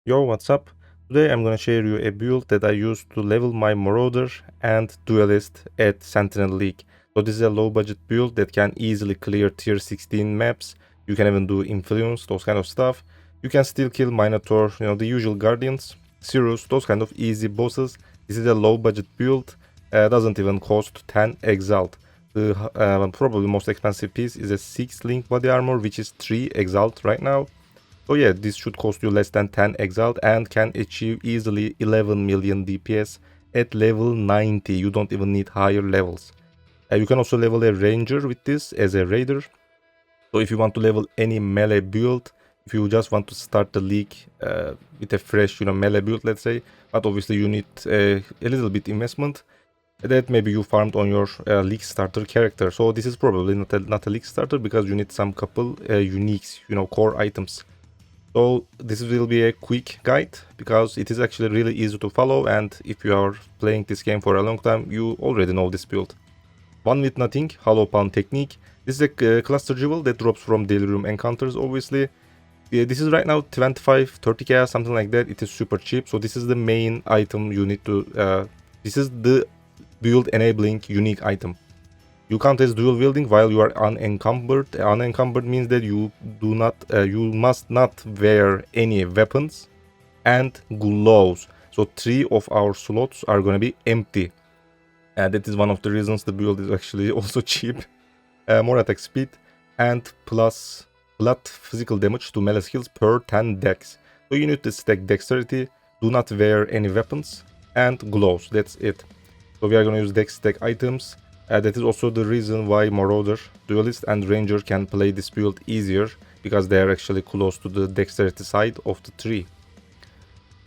Yo, what's up? Today I'm gonna share you a build that I used to level my Marauder and Duelist at Sentinel League. So this is a low budget build that can easily clear tier 16 maps. You can even do influence, those kind of stuff. You can still kill Minotaur, the usual guardians, Cirrus, those kind of easy bosses. This is a low budget build, doesn't even cost 10 Exile. The probably most expensive piece is a 6 link body armor, which is 3 Exile right now. So yeah, this should cost you less than 10 Exalt and can achieve easily 11 million DPS at level 90. You don't even need higher levels. You can also level a ranger with this as a raider. So if you want to level any melee build, if you just want to start the league with a fresh, melee build, let's say, but obviously you need a little bit investment that maybe you farmed on your league starter character. So this is probably not a league starter because you need some couple uniques, core items. So this will be a quick guide because it is actually really easy to follow, and if you are playing this game for a long time, you already know this build. One with nothing, hollow pound technique. This is a cluster jewel that drops from delirium encounters, obviously. This is right now 25, 30k, something like that. It is super cheap, so this is the main item you need to... this is the build enabling unique item. You count as dual wielding while you are unencumbered. Unencumbered means that you must not wear any weapons and gloves. So 3 of our slots are gonna be empty. And that is one of the reasons the build is actually also cheap. More attack speed and plus flat physical damage to melee skills per 10 dex. So you need to stack dexterity, do not wear any weapons, and gloves. That's it. So we are gonna use dex stack items. That is also the reason why Marauder, Duelist and Ranger can play this build easier, because they are actually close to the dexterity side of the tree.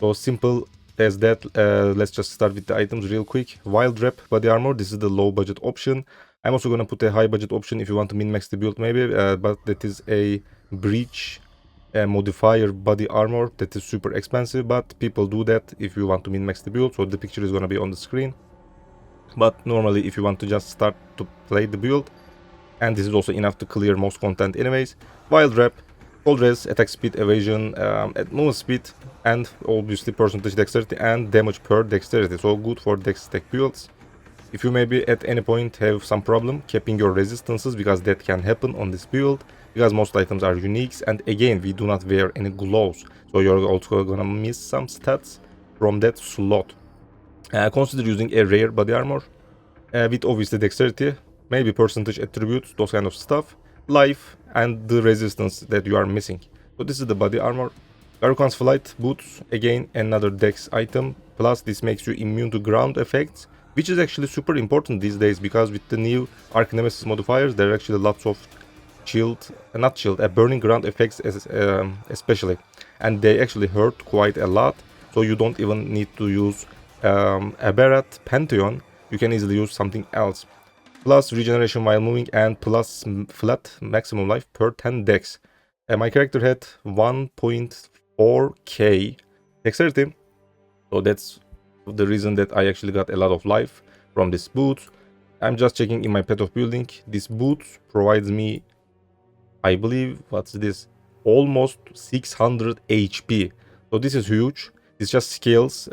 So simple as that. Let's just start with the items real quick. Wild Rep body armor, this is the low budget option. I'm also gonna put a high budget option if you want to min-max the build maybe, but that is a breach modifier body armor that is super expensive, but people do that if you want to min-max the build, so the picture is gonna be on the screen. But normally if you want to just start to play the build, and this is also enough to clear most content anyways, Wild Rep, Cold Res, attack speed, evasion, at movement speed, and obviously percentage dexterity and damage per dexterity, so good for dex stack builds. If you maybe at any point have some problem capping your resistances, because that can happen on this build, because most items are uniques, and again we do not wear any gloves, so you're also gonna miss some stats from that slot. Consider using a rare body armor with obviously dexterity, maybe percentage attributes, those kind of stuff, life, and the resistance that you are missing. So this is the body armor. Garukan's Flight boots, again another dex item, plus this makes you immune to ground effects, which is actually super important these days, because with the new Arch Nemesis modifiers there are actually lots of burning ground effects especially, and they actually hurt quite a lot, so you don't even need to use Aberrat Pantheon, you can easily use something else. Plus regeneration while moving, and plus flat maximum life per 10 dex. My character had 1.4k dexterity, so that's the reason that I actually got a lot of life from this boot. I'm just checking in my path of building. This boot provides me, I believe, what's this? Almost 600 HP. So this is huge. This just scales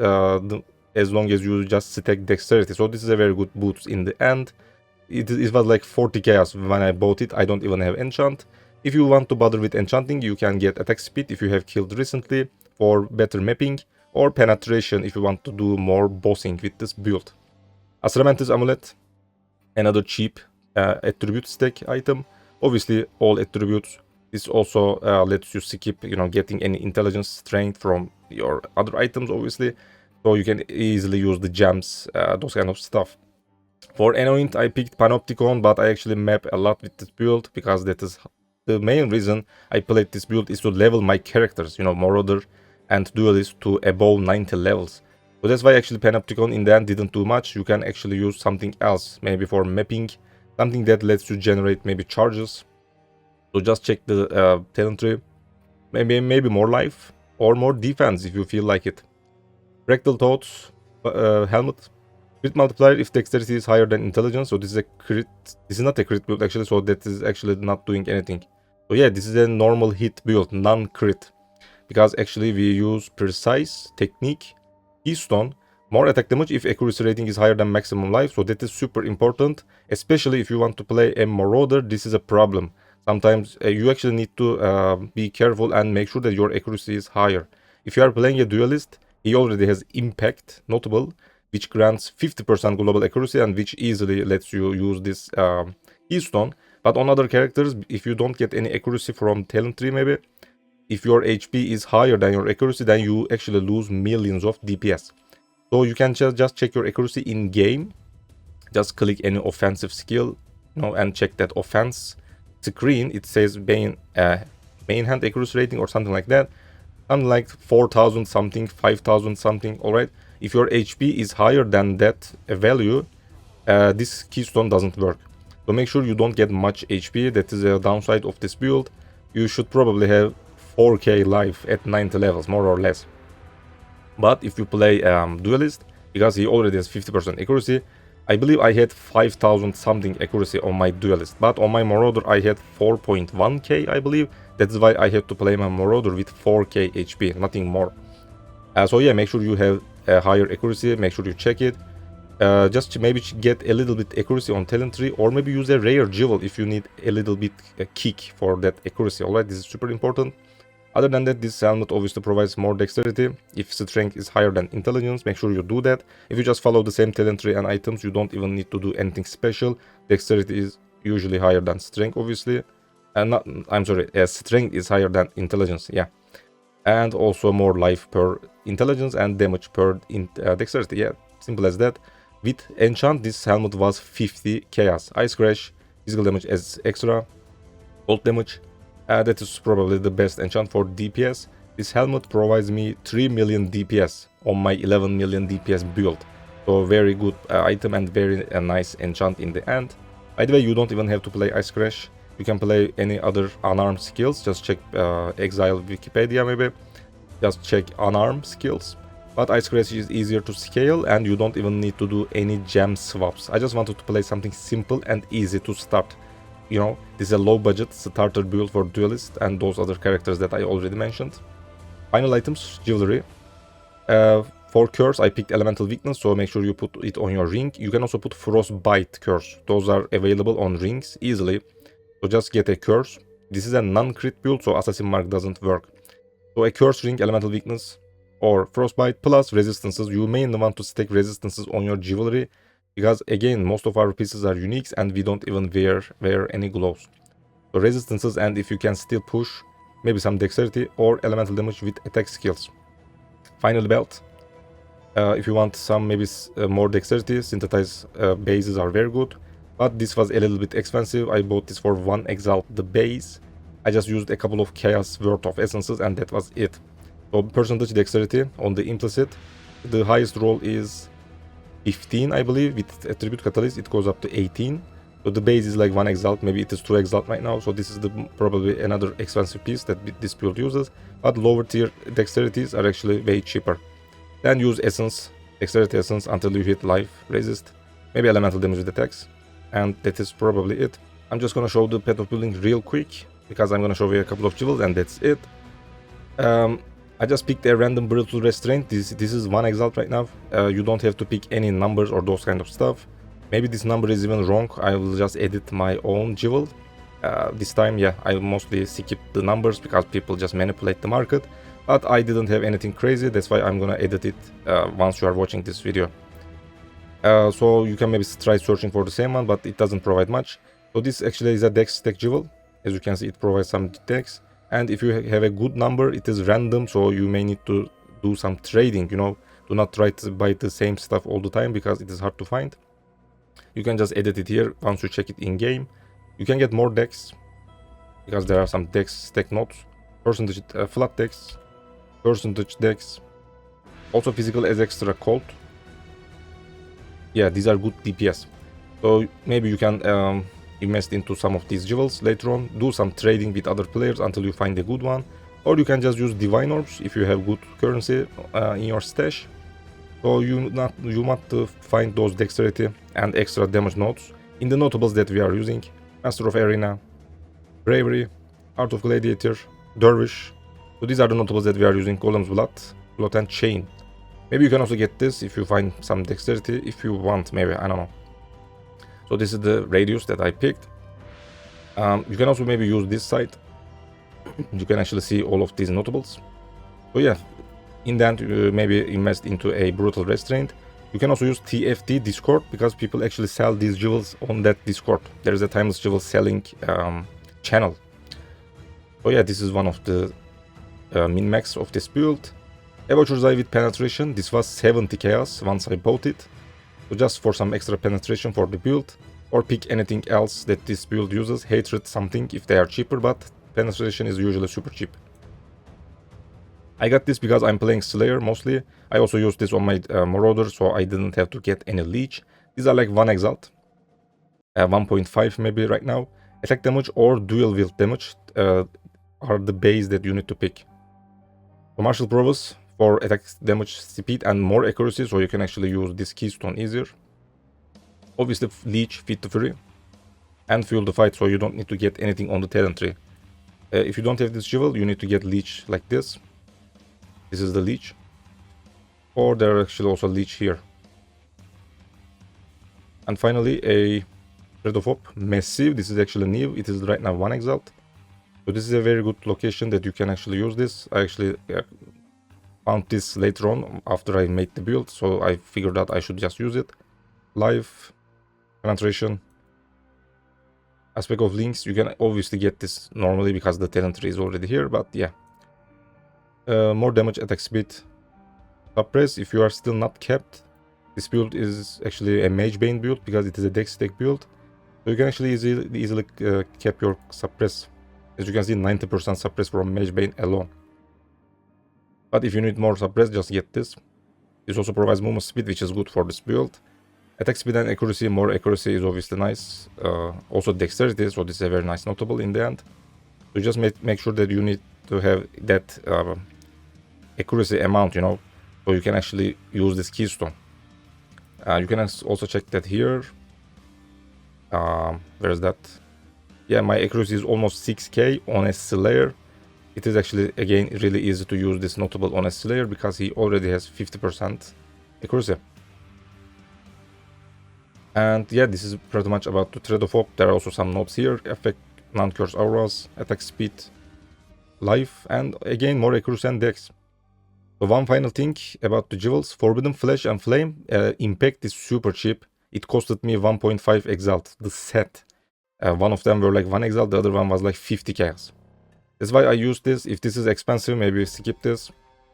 as long as you just stack dexterity. So this is a very good boot in the end. It was like 40 chaos when I bought it. I don't even have enchant. If you want to bother with enchanting, you can get attack speed if you have killed recently for better mapping, or penetration if you want to do more bossing with this build. Asramentis Amulet, another cheap attribute stack item. Obviously all attributes. This also lets you skip, getting any intelligence strength from your other items, obviously. So you can easily use the gems, those kind of stuff. For Anoint, I picked Panopticon, but I actually map a lot with this build, because that is the main reason I played this build, is to level my characters, Marauder and Duelist, to above 90 levels. So that's why actually Panopticon in the end didn't do much. You can actually use something else, maybe for mapping, something that lets you generate maybe charges. So just check the talent tree. Maybe more life or more defense if you feel like it. Rectal Thoughts, helmet. Crit multiplier if dexterity is higher than intelligence. So this is a crit. This is not a crit build actually, so that is actually not doing anything. So yeah, this is a normal hit build, non-crit. because actually we use precise technique, keystone, more attack damage if accuracy rating is higher than maximum life. So that is super important, especially if you want to play a Marauder. This is a problem. Sometimes you actually need to be careful and make sure that your accuracy is higher. If you are playing a Duelist, he already has Impact, notable, which grants 50% global accuracy and which easily lets you use this keystone. But on other characters, if you don't get any accuracy from talent tree maybe, if your HP is higher than your accuracy, then you actually lose millions of DPS. So you can just check your accuracy in game. Just click any offensive skill, and check that offense screen. It says main hand accuracy rating or something like that. Something like 4,000 something, 5,000 something. All right. If your HP is higher than that value, this keystone doesn't work. So make sure you don't get much HP. That is a downside of this build. You should probably have 4k life at 90 levels, more or less. But if you play Duelist, because he already has 50% accuracy, I believe I had 5,000 something accuracy on my Duelist. But on my Marauder, I had 4.1k, I believe. That's why I had to play my Marauder with 4k HP, nothing more. So yeah, make sure you have a higher accuracy, make sure you check it. Just maybe get a little bit accuracy on talent tree, or maybe use a rare jewel if you need a little bit kick for that accuracy. Alright, this is super important. Other than that, this helmet obviously provides more dexterity. If strength is higher than intelligence, make sure you do that. If you just follow the same talent tree and items, you don't even need to do anything special. Dexterity is usually higher than strength, obviously. Strength is higher than intelligence, yeah. And also more life per intelligence and damage per dexterity, yeah. Simple as that. With enchant, this helmet was 50 chaos. Ice crash, physical damage as extra, cold damage. That is probably the best enchant for DPS. This helmet provides me 3 million DPS on my 11 million DPS build. So very good item and very nice enchant in the end. By the way, you don't even have to play Ice Crash. You can play any other unarmed skills. Just check Exile Wikipedia maybe. Just check unarmed skills. But Ice Crash is easier to scale and you don't even need to do any gem swaps. I just wanted to play something simple and easy to start. This is a low budget starter build for Duelist and those other characters that I already mentioned. Final items, jewelry. For curse, I picked elemental weakness, so make sure you put it on your ring. You can also put frostbite curse. Those are available on rings easily. So just get a curse. This is a non-crit build, so assassin mark doesn't work. So a curse ring, elemental weakness, or frostbite plus resistances. You may want to stack resistances on your jewelry. Because again, most of our pieces are uniques and we don't even wear any gloves. So resistances, and if you can still push, maybe some dexterity or elemental damage with attack skills. Final belt. If you want some maybe more dexterity, synthesized bases are very good. But this was a little bit expensive. I bought this for 1 Exile, the base. I just used a couple of chaos worth of essences and that was it. So percentage dexterity on the implicit. The highest roll is 15, I believe. With attribute catalyst it goes up to 18. So the base is like 1 exalt, maybe it is 2 exalt right now. So this is probably another expensive piece that this build uses. But lower tier dexterities are actually way cheaper. Then use essence, dexterity essence until you hit life, resist, maybe elemental damage with attacks. And that is probably it. I'm just gonna show the path of building real quick because I'm gonna show you a couple of jewels and that's it. I just picked a random brutal restraint. This is 1 exalt right now. You don't have to pick any numbers or those kind of stuff. Maybe this number is even wrong. I will just edit my own jewel. This time, yeah, I mostly skip the numbers because people just manipulate the market. But I didn't have anything crazy. That's why I'm gonna edit it once you are watching this video. So you can maybe try searching for the same one, but it doesn't provide much. So this actually is a dex stack jewel. As you can see, it provides some dex. And if you have a good number, it is random, so you may need to do some trading, Do not try to buy the same stuff all the time because it is hard to find. You can just edit it here once you check it in game. You can get more dex because there are some dex stack nodes. Percentage flat dex, percentage dex. Also physical as extra cold. Yeah, these are good DPS. So maybe you can invest into some of these jewels later on, do some trading with other players until you find a good one, or you can just use divine orbs if you have good currency in your stash. So you want to find those dexterity and extra damage nodes in the notables that we are using: Master of Arena, Bravery, Art of Gladiator, Dervish, So these are the notables that we are using: Golem's Blood, Plot and Chain. Maybe you can also get this if you find some dexterity, if you want, maybe, I don't know. So this is the radius that I picked. You can also maybe use this side. You can actually see all of these notables. So yeah, in the end, maybe invest into a brutal restraint. You can also use TFT Discord, because people actually sell these jewels on that Discord. There is a timeless jewel selling channel. So yeah, this is one of the min-max of this build. Avatur's Eye with penetration. This was 70 chaos once I bought it. So just for some extra penetration for the build. Or pick anything else that this build uses. Hatred something if they are cheaper, but penetration is usually super cheap. I got this because I'm playing Slayer mostly. I also used this on my Marauder, so I didn't have to get any leech. These are like 1 exalt. 1.5 maybe right now. Attack damage or dual wield damage are the base that you need to pick. So Martial Prowess for attack damage, speed and more accuracy, so you can actually use this keystone easier. Obviously Leech, Feed the Fury, and Fuel the Fight, so you don't need to get anything on the talent tree. If you don't have this jewel, you need to get Leech like this. This is the Leech. Or there are actually also Leech here. And finally a Thread of Hope, Massive. This is actually new, it is right now 1 exalt. So this is a very good location that you can actually use this. I actually found this later on after I made the build, so I figured out I should just use it. Life, penetration, aspect of links. You can obviously get this normally because the talent tree is already here, but yeah. More damage, attack speed, suppress. If you are still not capped, this build is actually a Mage Bane build because it is a dex stack build. So you can actually easily cap your suppress. As you can see, 90% suppress from Mage Bane alone. But if you need more suppress, just get this. This also provides movement speed, which is good for this build. Attack speed and accuracy, more accuracy is obviously nice. Also dexterity, so this is a very nice notable in the end. So just make sure that you need to have that accuracy amount, you know, so you can actually use this keystone. You can also check that here. Where is that? Yeah, my accuracy is almost 6k on a Slayer. It is actually, again, really easy to use this notable on a Slayer because he already has 50% accuracy. And yeah, this is pretty much about the Thread of Hope. There are also some notes here. Effect, non-curse auras, attack speed, life, and again, more accuracy and dex. So one final thing about the jewels. Forbidden Flash and Flame impact is super cheap. It costed me 1.5 exalt, the set. One of them were like 1 exalt, the other one was like 50 chaos. That's why I use this. If this is expensive, maybe skip this.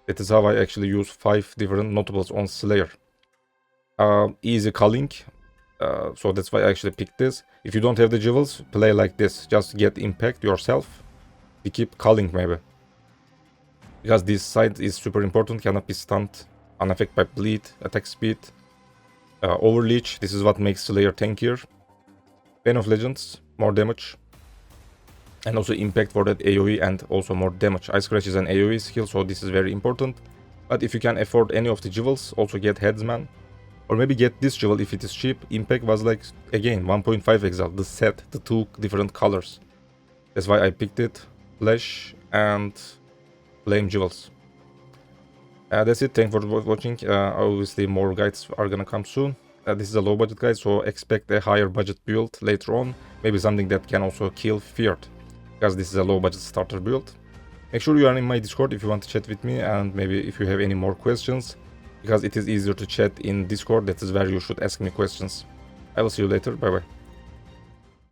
That is how I actually use 5 different notables on Slayer. Easy culling. So that's why I actually picked this. If you don't have the jewels, play like this. Just get impact yourself. You keep culling maybe. Because this side is super important. Cannot be stunned. Unaffected by bleed. Attack speed. Overleech. This is what makes Slayer tankier. Pain of Legends. More damage. And also impact for that AoE and also more damage. Ice Crash is an AoE skill, so this is very important. But if you can afford any of the jewels, also get Headsman. Or maybe get this jewel if it is cheap. Impact was like, again, 1.5 exalt, the set, the 2 different colors. That's why I picked it. Flash and Flame jewels. That's it, thanks for watching. Obviously more guides are gonna come soon. This is a low budget guide, so expect a higher budget build later on. Maybe something that can also kill Feared, because this is a low budget starter build. Make sure you are in my Discord if you want to chat with me, and maybe if you have any more questions, because it is easier to chat in Discord. That is where you should ask me questions. I will see you later. Bye bye.